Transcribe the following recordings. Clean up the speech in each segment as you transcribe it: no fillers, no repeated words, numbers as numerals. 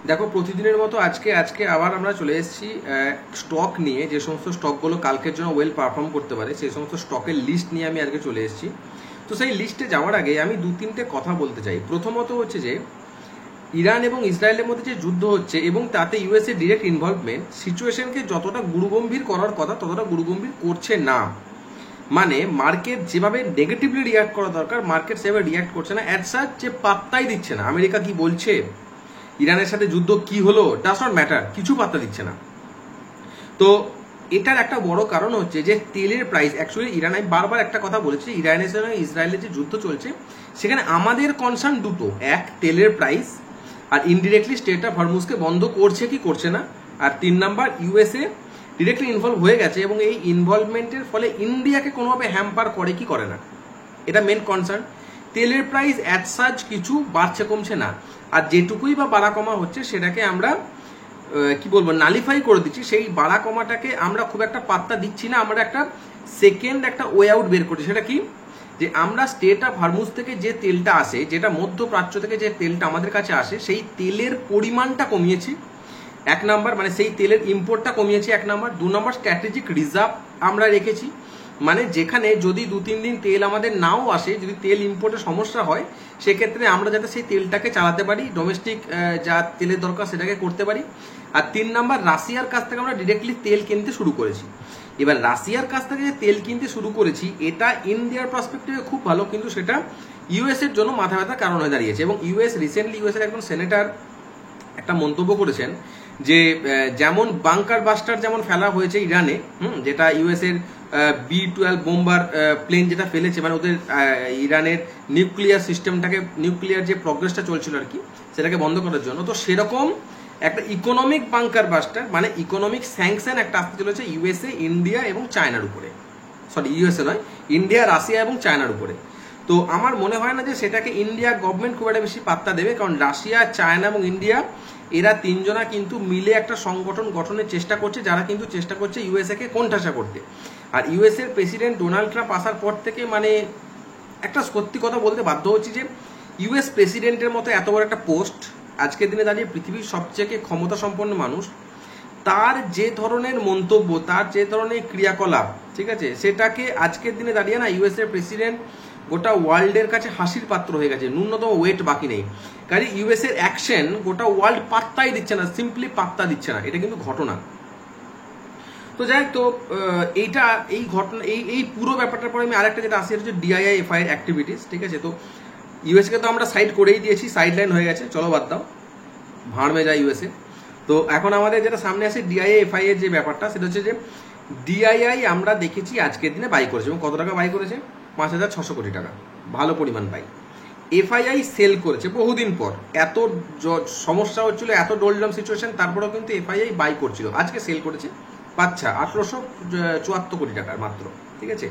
দেখো প্রতিদিনের মতো আজকে আবার আমরা চলে এসেছি স্টক নিয়ে, যে সমস্ত স্টকগুলো কালকের জন্য ওয়েল পারফর্ম করতে পারে সেই সমস্ত স্টকের লিস্ট নিয়ে আমি আজকে চলে এসেছি। তো সেই লিস্টে যাওয়ার আগে আমি দু তিনটে কথা বলতে চাই। প্রথমত হচ্ছে যে ইরান এবং ইসরায়েলের মধ্যে যে যুদ্ধ হচ্ছে এবং তাতে ইউএসএ ডিরেক্ট ইনভলভমেন্ট সিচুয়েশনকে যতটা গুরুগম্ভীর করার কথা ততটা গুরুগম্ভীর করছে না। মানে মার্কেট যেভাবে নেগেটিভলি রিয়াক্ট করা দরকার মার্কেট সেভাবে রিয়াক্ট করছে না, অ্যাজ সাচ যে পাত্তাই দিচ্ছে না। আমেরিকা কি বলছে, ইরানের সাথে যুদ্ধ কি হলো, ডাজ নট ম্যাটার, কিছু পাত্তা দিচ্ছে না। তো এটার একটা বড় কারণ হচ্ছে যে তেলের প্রাইস। অ্যাকচুয়ালি ইরান, আমি বারবার একটা কথা বলেছি, ইরানের সঙ্গে ইসরায়েলের যে যুদ্ধ চলছে সেখানে আমাদের কনসার্ন দুটো, এক তেলের প্রাইস, আর ইনডিরেক্টলি স্টেট অফ হরমুজকে বন্ধ করছে কি করছে না, আর 3 নাম্বার ইউএসএ ডিরেক্টলি ইনভলভ হয়ে গেছে এবং এই ইনভলভমেন্টের ফলে ইন্ডিয়াকে কোনোভাবে হ্যাম্পার করে কি করে না, এটা মেন কনসার্ন। তেলের প্রাইস অ্যাজ সাচ কিছু বাড়ছে কমছে না, আর যেটুকুই বা বাড়া কমা হচ্ছে সেটাকে আমরা কি বলবো নালিফাই করে দিচ্ছি। সেই বাড়া কমাটাকে আমরা খুব একটা পাত্তা দিচ্ছি না, আমরা একটা সেকেন্ড একটা ওয়ে আউট বের করছি। সেটা কি, যে আমরা স্টেট অফ হরমুজ থেকে যে তেলটা আসে, যেটা মধ্যপ্রাচ্য থেকে যে তেলটা আমাদের কাছে আসে, সেই তেলের পরিমাণটা কমিয়েছি 1 নাম্বার, মানে সেই তেলের ইম্পোর্টটা কমিয়েছি 1 নাম্বার। 2 নাম্বার স্ট্র্যাটেজিক রিজার্ভ আমরা রেখেছি, মানে যেখানে যদি 2-3 দিন তেল আমাদের নাও আসে, যদি তেল ইম্পোর্টের সমস্যা হয় সেক্ষেত্রে আমরা যাতে সেই তেলটাকে চালাতে পারি, ডোমেস্টিক যা তেলের দরকার সেটাকে করতে পারি। আর 3 নাম্বার রাশিয়ার কাছ থেকে আমরা ডিরেক্টলি তেল কিনতে শুরু করেছি। এবার রাশিয়ার কাছ থেকে যে তেল কিনতে শুরু করেছি এটা ইন্ডিয়ার পার্সপেক্টিভে খুব ভালো, কিন্তু সেটা ইউএস এর জন্য মাথা ব্যথা কারণ হয়ে দাঁড়িয়েছে। এবং রিসেন্টলি ইউএস এর একজন সেনেটর একটা মন্তব্য করেছেন যে যেমন বাংকার বাস্টার যেমন ফেলা হয়েছে ইরানে, যেটা ইউএস এর B-12 বোম্বার প্লেন যেটা ফেলেছে, মানে ওদের ইরানের নিউক্লিয়ার সিস্টেমটাকে, নিউক্লিয়ার যে প্রগ্রেসটা চলছিল আর কি সেটাকে বন্ধ করার জন্য, তো সেরকম একটা ইকোনমিক বাংকার বাস্টার, মানে ইকোনমিক স্যাংশন একটা আসতে চলেছে ইউএসএ, ইন্ডিয়া এবং চায়নার উপরে। সরি, ইউএসএ নয়, ইন্ডিয়া, রাশিয়া এবং চায়নার উপরে। তো আমার মনে হয় না যে সেটাকে ইন্ডিয়া গভর্নমেন্ট খুব একটা বেশি পাত্তা দেবে, কারণ রাশিয়া, চায়না এবং ইন্ডিয়া এরা তিনজনা কিন্তু মিলে একটা সংগঠন গঠনের চেষ্টা করছে, যারা কিন্তু চেষ্টা করছে ইউএসএ কে কোণঠাসা করতে। আর ইউএস এর প্রেসিডেন্ট ডোনাল্ড ট্রাম্প আসার পর থেকে মানে একটা সত্যি কথা বলতে বাধ্য হচ্ছি যে ইউএস প্রেসিডেন্টের মতো এত বড় একটা পোস্ট, আজকের দিনে দাঁড়িয়ে পৃথিবীর সবচেয়ে ক্ষমতা সম্পন্ন মানুষ, তার যে ধরনের মন্তব্য, তার যে ধরনের ক্রিয়াকলাপ, ঠিক আছে, সেটাকে আজকের দিনে দাঁড়িয়ে না ইউএস এর প্রেসিডেন্ট গোটা ওয়ার্ল্ডের কাছে হাসির পাত্র হয়ে গেছে, ন্যূনতম ওয়েট বাকি নেই। কারণ ইউএস এর অ্যাকশন গোটা ওয়ার্ল্ড পাত্তাই দিচ্ছে না, সিম্পলি পাত্তা দিচ্ছে না, এটা কিন্তু ঘটনা। তো যাই হোক, তো এইটা এই ঘটনা, এই পুরো ব্যাপারটার পরে আমি আরেকটা যেটা আসি হচ্ছে DII-FI এর অ্যাক্টিভিটিস, ঠিক আছে। তো ইউএসকে তো আমরা সাইড করেই দিয়েছি, সাইড লাইন হয়ে গেছে, চলো বাদ দাও, ভাঁড় মে যায় ইউএসএ। তো এখন আমাদের যেটা সামনে আসে DII-FI এর যে ব্যাপারটা, সেটা হচ্ছে যে DII আমরা দেখেছি আজকের দিনে বাই করেছে, এবং কত টাকা বাই করেছে, 5,600 কোটি টাকা, ভালো পরিমাণ বাই। FII সেল করেছে বহুদিন পর, এত সমস্যা হচ্ছিল, এত ডোলডাম সিচুয়েশন, তারপরেও কিন্তু FII বাই করছিল, আজকে সেল করেছে বাচ্চা 874 কোটি টাকার মাত্র, ঠিক আছে।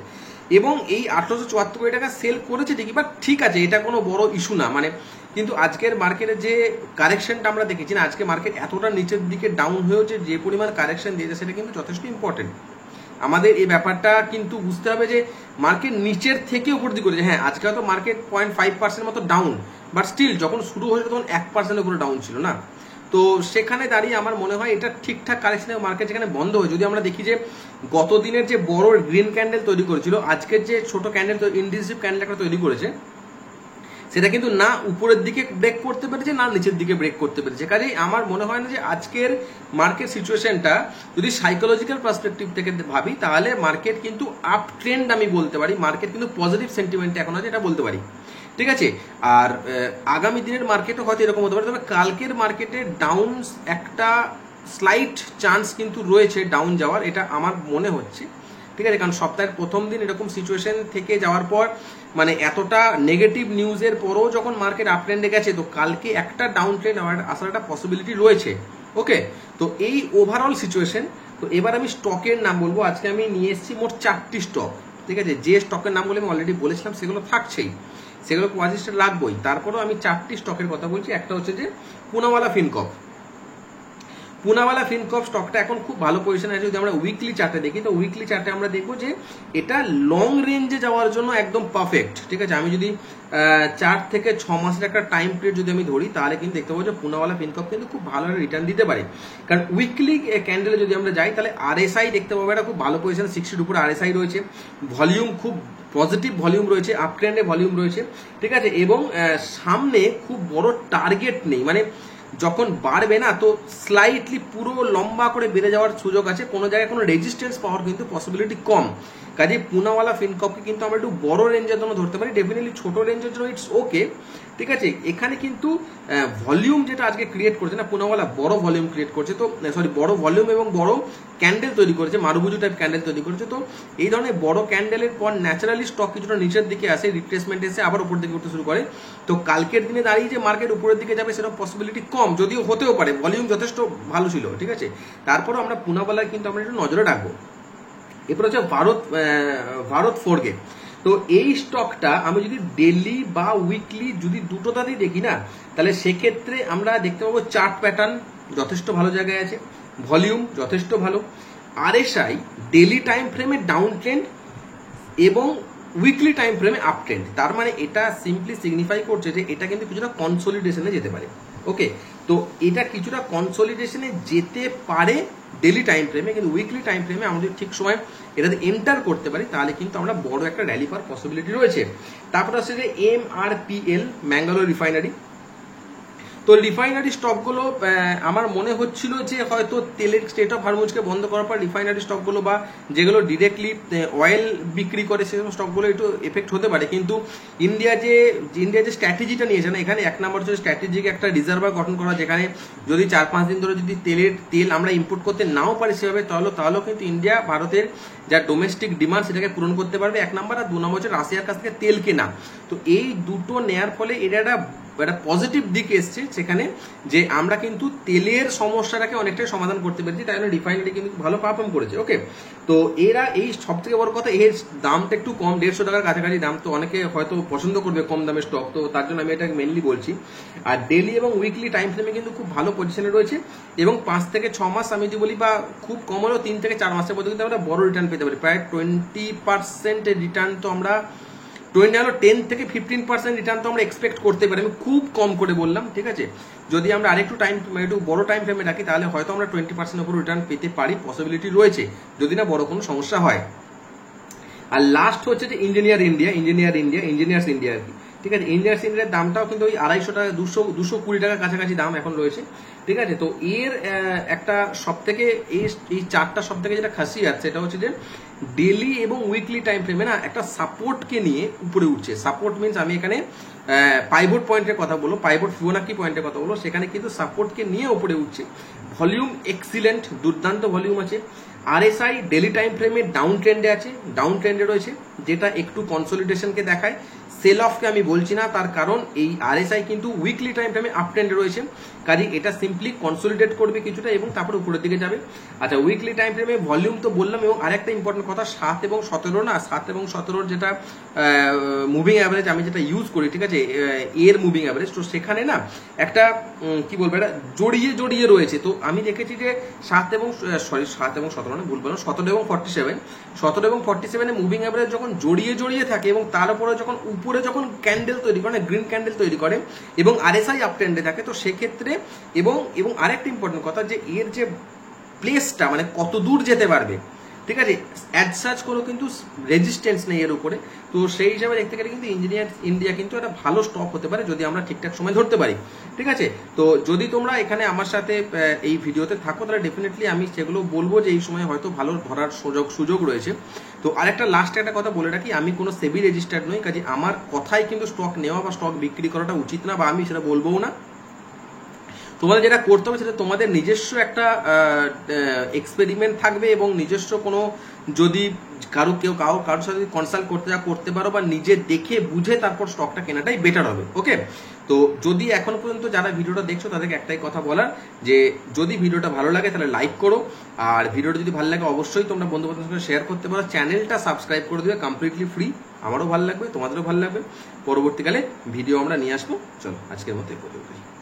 এবং এই 874 কোটি টাকা সেল করেছে ঠিকই, বাট ঠিক আছে, এটা কোনো বড় ইস্যু না, মানে কিন্তু আজকের মার্কেটে যে কারেকশনটা আমরা দেখেছি না, আজকে মার্কেট এতটা নিচের দিকে ডাউন হয়েছে, যে পরিমাণ কারেকশন দিয়েছে সেটা কিন্তু যথেষ্ট ইম্পর্টেন্ট। আমাদের এই ব্যাপারটা কিন্তু বুঝতে হবে যে মার্কেট নিচের থেকে উপর দিকে করেছে। হ্যাঁ, আজকে হয়তো মার্কেট 0.5% মতো ডাউন, বাট স্টিল যখন শুরু হয়েছে তখন 1% উপরে ডাউন ছিল না। তো সেখানে দাঁড়িয়ে আমার মনে হয় এটা ঠিকঠাক কারেকশনের মার্কেট যেখানে বন্ধ হয়। যদি আমরা দেখি যে গত দিনের যে বড় গ্রিন ক্যান্ডেল তৈরি করেছিল, আজকের যে ছোট ক্যান্ডেল, ইনডিসিভ ক্যান্ডেল একটা তৈরি করেছে, সেটা কিন্তু না উপরের দিকে ব্রেক করতে পেরেছে না নিচের দিকে ব্রেক করতে পেরেছে। কাজেই আমার মনে হয় না যে আজকের মার্কেট সিচুয়েশনটা যদি সাইকোলজিক্যাল পার্সপেক্টিভ থেকে ভাবি, তাহলে মার্কেট কিন্তু আপ ট্রেন্ড আমি বলতে পারি, মার্কেট কিন্তু পজিটিভ সেন্টিমেন্টে এখন আছে, এটা বলতে পারি, ঠিক আছে। আর আগামী দিনের মার্কেটও হয়তো এরকম হতে পারে, তবে কালকের মার্কেটে ডাউন একটা স্লাইট চান্স কিন্তু রয়েছে ডাউন যাওয়ার, এটা আমার মনে হচ্ছে, ঠিক আছে। কারণ সপ্তাহের প্রথম দিন এরকম সিচুয়েশন থেকে যাওয়ার পর, মানে এতটা নেগেটিভ নিউজের পরও যখন মার্কেট আপ ট্রেন্ডে গেছে, তো কালকে একটা ডাউন ট্রেন্ড আসার একটা পসিবিলিটি রয়েছে, ওকে। তো এই ওভারঅল সিচুয়েশন। তো এবার আমি স্টকের নাম বলবো। আজকে আমি নিয়ে এসেছি মোট 4টি স্টক, ঠিক আছে। যে স্টকের নামগুলো আমি অলরেডি বলেছিলাম সেগুলো থাকছেই, সেগুলো কোয়াজিস্টে লাগবেই, তারপরেও আমি 4টি স্টকের কথা বলছি। একটা হচ্ছে যে পুনাওয়ালা ফিনকর্প। পুনাওয়ালা ফিনকর্প স্টকটা এখন খুব ভালো পজিশনে আছে। যদি আমরা উইকলি চার্টে দেখি, তো উইকলি চার্টে আমরা দেখবো যে এটা লং রেঞ্জে যাওয়ার জন্য একদম পারফেক্ট। ঠিক আছে, আমি যদি 4 থেকে 6 মাসের একটা টাইম পিরিয়ড যদি আমি ধরি, তাহলে কিন্তু দেখতে পাবো যে পুনাওয়ালা ফিনকর্প কিন্তু খুব ভালো রিটার্ন দিতে পারে। কারণ উইকলি ক্যান্ডেলে যদি আমরা যাই, তাহলে আরএসআই দেখতে পাবো এটা খুব ভালো পজিশন, 60-র উপরে আরএসআই রয়েছে, ভলিউম খুব পজিটিভ ভলিউম রয়েছে, আপ ট্রেন্ডে ভলিউম রয়েছে। ঠিক আছে, এবং সামনে খুব বড় টার্গেট নেই, মানে যখন বাড়বে না তো স্লাইটলি পুরো লম্বা করে বেড়ে যাওয়ার সুযোগ আছে, কোনো জায়গায় কোনো রেজিস্ট্যান্স পাওয়ার কিন্তু পসিবিলিটি কম। কাজে পুনাওয়ালা ফিনকর্পকে কিন্তু আমরা একটু বড় রেঞ্জের জন্য ধরতে পারি, ডেফিনেটলি ছোট রেঞ্জের জন্য ইটস ওকে। ঠিক আছে, এখানে কিন্তু ভলিউম যেটা আজকে ক্রিয়েট করছে না পুনাওয়ালা, বড় ভলিউম ক্রিয়েট করছে, তো সরি বড় ভলিউম এবং বড় ক্যান্ডেল তৈরি করেছে, মারুবুজু টাইপ ক্যান্ডেল তৈরি করেছে। তো এই ধরনের বড় ক্যান্ডেলের পর ন্যাচারালি স্টক কিছুটা নিচের দিকে আসে, রিট্রেসমেন্ট এসে আবার উপর দিকে উঠতে শুরু করে। তো কালকের দিনে দাঁড়িয়ে যে মার্কেট উপরের দিকে যাবে সেরকম পসিবিলিটি কম, যদিও হতেও পারে, ভলিউম যথেষ্ট ভালো ছিল। ঠিক আছে, তারপরও আমরা পুনাওয়ালায় কিন্তু আমরা একটু নজরে রাখবো। এরপর হচ্ছে ভারত ফোরগে। তো এই স্টকটা আমি যদি ডেইলি বা উইকলি যদি দুটোটাতেই দেখি না, তাহলে সেক্ষেত্রে আমরা দেখতে পাবো চার্ট প্যাটার্ন যথেষ্ট ভালো জায়গায় আছে, ভলিউম যথেষ্ট ভালো, আরএসআই ডেইলি টাইম ফ্রেমে ডাউন ট্রেন্ড এবং উইকলি টাইম ফ্রেমে আপ ট্রেন্ড। তার মানে এটা সিম্পলি সিগনিফাই করছে যে এটা কিন্তু কিছুটা কনসলিডেশনে যেতে পারে। ওকে, তো এটা কিছুটা কনসলিডেশনে যেতে পারে ডেইলি টাইম ফ্রেমে, কিন্তু উইকলি টাইম ফ্রেমে আমাদের ঠিক সময় এটাতে এন্টার করতে পারি, তাহলে কিন্তু আমরা বড় একটা র্যালি পাওয়ার পসিবিলিটি রয়েছে। তারপর হচ্ছে যে MRPL ম্যাঙ্গালোর রিফাইনারি। তো রিফাইনারি স্টকগুলো আমার মনে হচ্ছিল যে হয়তো তেলের স্টেট অফ হরমুজকে বন্ধ করার পর রিফাইনারি স্টকগুলো বা যেগুলো ডিরেক্টলি অয়েল বিক্রি করে সেসব স্টকগুলো একটু এফেক্ট হতে পারে, কিন্তু ইন্ডিয়া যে স্ট্র্যাটেজিটা নিয়েছে না, এখানে এক নম্বর হচ্ছে স্ট্র্যাটেজিক একটা রিজার্ভার গঠন করা, যেখানে যদি 4-5 দিন ধরে যদি তেল আমরা ইম্পোর্ট করতে নাও পারি সেভাবে, তাহলেও কিন্তু ইন্ডিয়া ভারতের যা ডোমেস্টিক ডিমান্ড সেটাকে পূরণ করতে পারবে, 1 নম্বর। আর 2 নম্বর হচ্ছে রাশিয়ার কাছ থেকে তেল কেনা। তো এই দুটো নেয়ার ফলে এটা একটা পজিটিভ দিক এসছে, সেখানে যে আমরা কিন্তু তেলের সমস্যাটাকে অনেকটাই সমাধান করতে পেরেছি, তাই জন্য রিফাইনারি কিন্তু ভালো পারফর্ম করেছে। ওকে, তো এরা এই সব থেকে বড় কথা, এর দামটা একটু কম, 150 টাকার কাছাকাছি দাম, তো অনেকে হয়তো পছন্দ করবে কম দামের স্টক, তো তার জন্য আমি এটা মেনলি বলছি। আর ডেইলি এবং উইকলি টাইম ফ্রেমে কিন্তু খুব ভালো পজিশনে রয়েছে, এবং 5 থেকে 6 মাস আমি যদি বলি, বা খুব কম হলেও 3 থেকে 4 মাসের মধ্যে কিন্তু আমরা বড় রিটার্ন পেতে পারি। প্রায় 20% রিটার্ন তো আমরা 10 থেকে 15% রিটার্ন তো আমরা এক্সপেক্ট করতে পারি, আমি খুব কম করে বললাম। ঠিক আছে, যদি আমরা আরেকটু একটু বড় টাইম ফ্রেমে রাখি, তাহলে হয়তো আমরা 20% উপর রিটার্ন পেতে পারি, পসিবিলিটি রয়েছে, যদি না বড় কোনো সমস্যা হয়। আর লাস্ট হচ্ছে যে ইঞ্জিনিয়ার্স ইন্ডিয়া আর কি। ঠিক আছে, ইঞ্জিনিয়ার্স ইন্ডিয়ার দামটাও কিন্তু ওই 250 টাকা 220 টাকার কাছাকাছি দাম এখন রয়েছে। ঠিক আছে, তো এর একটা সব থেকে এই চারটা সব থেকে যেটা খাসিয়াত, সেটা হচ্ছে যে ডেইলি এবং উইকলি টাইম ফ্রেমে না একটা সাপোর্টকে নিয়ে উপরে উঠছে। সাপোর্ট মিনস আমি এখানে পাইভট পয়েন্টের কথা বলবো, পাইভট ফিবোনাকি পয়েন্টের কথা বলবো, সেখানে কিন্তু সাপোর্টকে নিয়ে উপরে উঠছে। ভলিউম এক্সিলেন্ট, দুর্দান্ত ভলিউম আছে। আরএসআই ডেইলি টাইম ফ্রেমে ডাউন ট্রেন্ডে রয়েছে, যেটা একটু কনসলিডেশনকে দেখায়। সেল অফকে আমি বলছি না, তার কারণ এই আরএসআই কিন্তু উইকলি টাইম ফ্রেমে আপ ট্রেন্ডে রয়েছে, কাজে এটা সিম্পলি কনসলিডেট করবে কিছুটা এবং তারপর উপরের দিকে যাবে। আচ্ছা, উইকলি টাইম ফ্রেমে ভলিউম তো বললাম, এবং আরেকটা ইম্পর্টেন্ট কথা 7 এবং 17 না, 7 এবং 17 যেটা মুভিং অ্যাভারেজ আমি যেটা ইউজ করি, ঠিক আছে, এর মুভিং অ্যাভারেজ, তো সেখানে না একটা কি বলবো, এটা জড়িয়ে রয়েছে। তো আমি দেখেছি যে 7 এবং 17 না, ভুল বললাম, 17 এবং 47 মুভিং অ্যাভারেজ যখন জড়িয়ে থাকে এবং তার উপরে যখন উপরে যখন ক্যান্ডেল তৈরি করে, গ্রিন ক্যান্ডেল তৈরি করে এবং আরএসআই আপ ট্রেন্ডে থাকে, তো সেক্ষেত্রে এবং আরেকটা ইম্পর্টেন্ট কথা, যে এর যে প্লেসটা মানে কত দূর যেতে পারবে, ঠিক আছে, অ্যাজ সাচ কোনো কিন্তু রেজিস্ট্যান্স নেই এর উপরে। তো সেই হিসাবে দেখতে গেলে কিন্তু ইঞ্জিনিয়ার্স ইন্ডিয়া কিন্তু একটা ভালো স্টক হতে পারে, যদি আমরা ঠিকঠাক সময় ধরতে পারি। ঠিক আছে, তো যদি তোমরা এখানে আমার সাথে এই ভিডিওতে থাকো, তাহলে ডেফিনেটলি আমি সেগুলো বলবো যে এই সময় হয়তো ভালো ধরার সুযোগ রয়েছে। তো আরেকটা লাস্ট একটা কথা বলে রাখি, আমি কোনো সেবি রেজিস্টার্ড নই, কাজে আমার কথাই কিন্তু স্টক নেওয়া বা স্টক বিক্রি করাটা উচিত না, বা আমি সেটা বলবোও না। তোমাদের যেটা করতে হবে সেটা তোমাদের নিজস্ব একটা এক্সপেরিমেন্ট থাকবে, এবং নিজস্ব কোনো যদি কারোর সাথে কনসাল্ট করতে পারো, বা নিজে দেখে বুঝে তারপর স্টকটা কেনাটাই বেটার হবে। ওকে, তো যদি এখনো পর্যন্ত যারা ভিডিওটা দেখছো তাদেরকে একটাই কথা বলার, যে যদি ভিডিওটা ভালো লাগে তাহলে লাইক করো, আর ভিডিওটা যদি ভালো লাগে অবশ্যই তোমরা বন্ধু বান্ধবের সঙ্গে শেয়ার করতে পারো, চ্যানেলটা সাবস্ক্রাইব করে দিবে, কমপ্লিটলি ফ্রি, আমারও ভালো লাগবে, তোমাদেরও ভালো লাগবে। পরবর্তীকালে ভিডিও আমরা নিয়ে আসবো। চলো আজকের মতো এই পর্যন্তই।